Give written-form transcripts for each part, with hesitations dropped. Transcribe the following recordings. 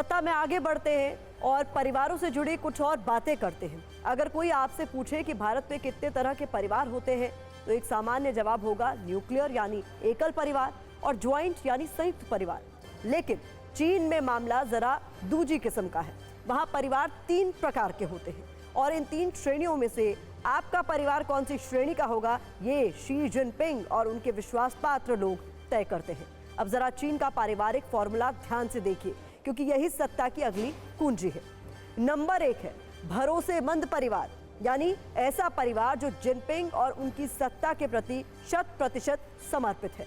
सत्ता में आगे बढ़ते हैं और परिवारों से जुड़ी कुछ और बातें करते हैं। अगर कोई आपसे पूछे कि भारत में कितने तरह के परिवार होते हैं, तो एक सामान्य जवाब होगा न्यूक्लियर यानी एकल परिवार और ज्वाइंट यानी संयुक्त परिवार। लेकिन चीन में मामला जरा दूसरी किस्म का है। वहां परिवार 3 प्रकार के होते हैं और इन 3 श्रेणियों में से आपका परिवार कौन सी श्रेणी का होगा, ये शी जिनपिंग और उनके विश्वास पात्र लोग तय करते हैं। अब जरा चीन का पारिवारिक फॉर्मूला ध्यान से देखिए, क्योंकि यही सत्ता की अगली कुंजी है। नंबर 1 है भरोसेमंद परिवार, यानी ऐसा परिवार जो जिनपिंग और उनकी सत्ता के प्रति 100% समर्पित है।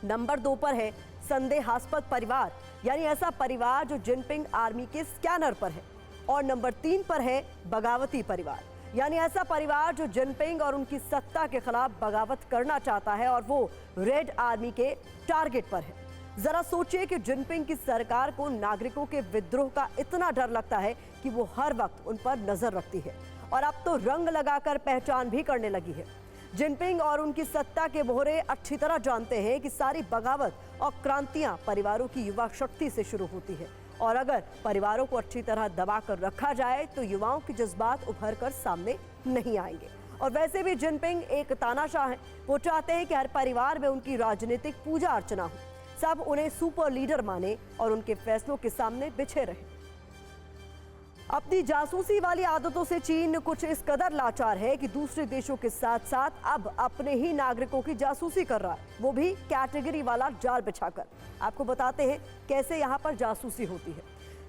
नंबर 2 पर है संदेहास्पद परिवार, यानी ऐसा परिवार जो जिनपिंग आर्मी के स्कैनर पर है। और नंबर 3 पर है बगावती परिवार, यानी ऐसा परिवार जो जिनपिंग और उनकी सत्ता के खिलाफ बगावत करना चाहता है और वो रेड आर्मी के टारगेट पर है। जरा सोचिए कि जिनपिंग की सरकार को नागरिकों के विद्रोह का इतना डर लगता है कि वो हर वक्त उन पर नजर रखती है और अब तो रंग लगाकर पहचान भी करने लगी है। जिनपिंग और उनकी सत्ता के मोहरे अच्छी तरह जानते हैं कि सारी बगावत और क्रांतियां परिवारों की युवा शक्ति से शुरू होती है और अगर परिवारों को अच्छी तरह दबाकर रखा जाए तो युवाओं के जज्बात उभर कर सामने नहीं आएंगे। और वैसे भी जिनपिंग एक तानाशाह है। वो चाहते हैं कि हर परिवार में उनकी राजनीतिक पूजा अर्चना हो, सब उन्हें सुपर लीडर माने और उनके फैसलों के सामने बिछे रहे। अपनी जासूसी वाली आदतों से चीन कुछ इस कदर लाचार है कि दूसरे देशों के साथ साथ अब अपने ही नागरिकों की जासूसी कर रहा है, वो भी कैटेगरी वाला जाल बिछाकर। आपको बताते हैं कैसे यहाँ पर जासूसी होती है।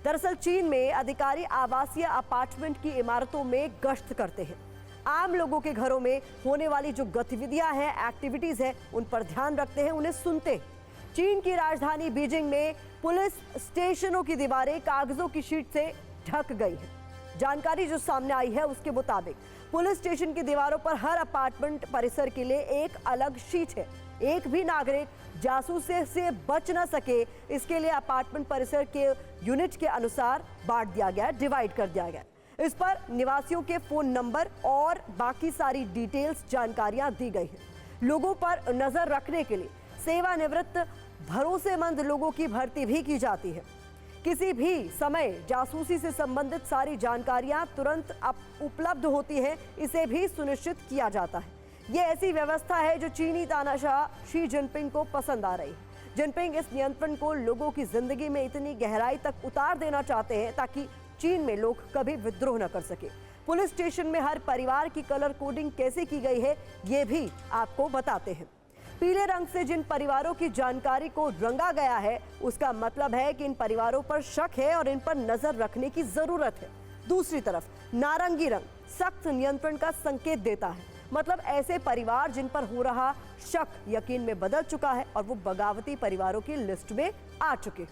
दरअसल चीन में अधिकारी आवासीय अपार्टमेंट की इमारतों में गश्त करते हैं, आम लोगों के घरों में होने वाली जो गतिविधियां हैं, एक्टिविटीज हैं, उन पर ध्यान रखते हैं, उन्हें सुनते हैं। चीन की राजधानी बीजिंग में पुलिस स्टेशनों की दीवारें कागजों की शीट से ढक गई है। जानकारी जो सामने आई है उसके मुताबिक पुलिस स्टेशन की दीवारों पर हर अपार्टमेंट परिसर के लिए एक अलग शीट है। एक भी नागरिक जासूसी से बच न सके, इसके लिए अपार्टमेंट परिसर के यूनिट के अनुसार बांट दिया गया है, डिवाइड कर दिया गया। इस पर निवासियों के फोन नंबर और बाकी सारी डिटेल्स जानकारियां दी गई हैं। लोगों पर नजर रखने के लिए सेवानिवृत्त भरोसेमंद लोगों की भर्ती भी की जाती है। किसी भी समय जासूसी से संबंधित सारी जानकारियां तुरंत उपलब्ध होती हैं, इसे भी सुनिश्चित किया जाता है। ये ऐसी व्यवस्था है जो चीनी तानाशाह शी जिनपिंग को पसंद आ रही है। जिनपिंग इस नियंत्रण को लोगों की जिंदगी में इतनी गहराई तक उतार देना चाहते हैं ताकि चीन में लोग कभी विद्रोह न कर सके। पुलिस स्टेशन में हर परिवार की कलर कोडिंग कैसे की गई है, ये भी आपको बताते हैं। पीले रंग से जिन परिवारों की जानकारी को रंगा गया है, उसका मतलब है कि इन परिवारों पर शक है और इन पर नजर रखने की जरूरत है। दूसरी तरफ नारंगी रंग सख्त नियंत्रण का संकेत देता है, मतलब ऐसे परिवार जिन पर हो रहा शक यकीन में बदल चुका है और वो बगावती परिवारों की लिस्ट में आ चुके।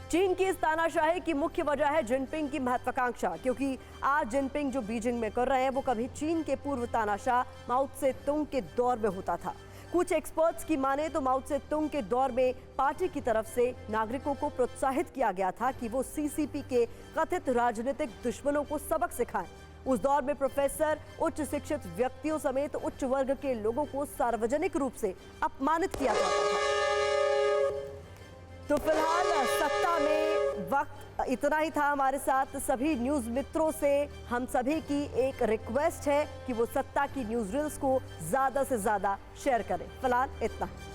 चीन की इस तानाशाही की मुख्य वजह है जिनपिंग की महत्वाकांक्षा, क्योंकि आज जिनपिंग जो बीजिंग में कर रहे हैं वो कभी चीन के पूर्व तानाशाह माओ त्से तुंग के दौर में होता था। कुछ एक्सपर्ट्स की माने तो माओ त्से तुंग के दौर में पार्टी की तरफ से नागरिकों को प्रोत्साहित किया गया था कि वो सीसीपी के कथित राजनीतिक दुश्मनों को सबक सिखाएं। उस दौर में प्रोफेसर, उच्च शिक्षित व्यक्तियों समेत उच्च वर्ग के लोगों को सार्वजनिक रूप से अपमानित किया जाता था। तो फिलहाल सत्ता में वक्त इतना ही था। हमारे साथ सभी न्यूज मित्रों से हम सभी की एक रिक्वेस्ट है कि वो सत्ता की न्यूज रील्स को ज्यादा से ज्यादा शेयर करें। फिलहाल इतना ही।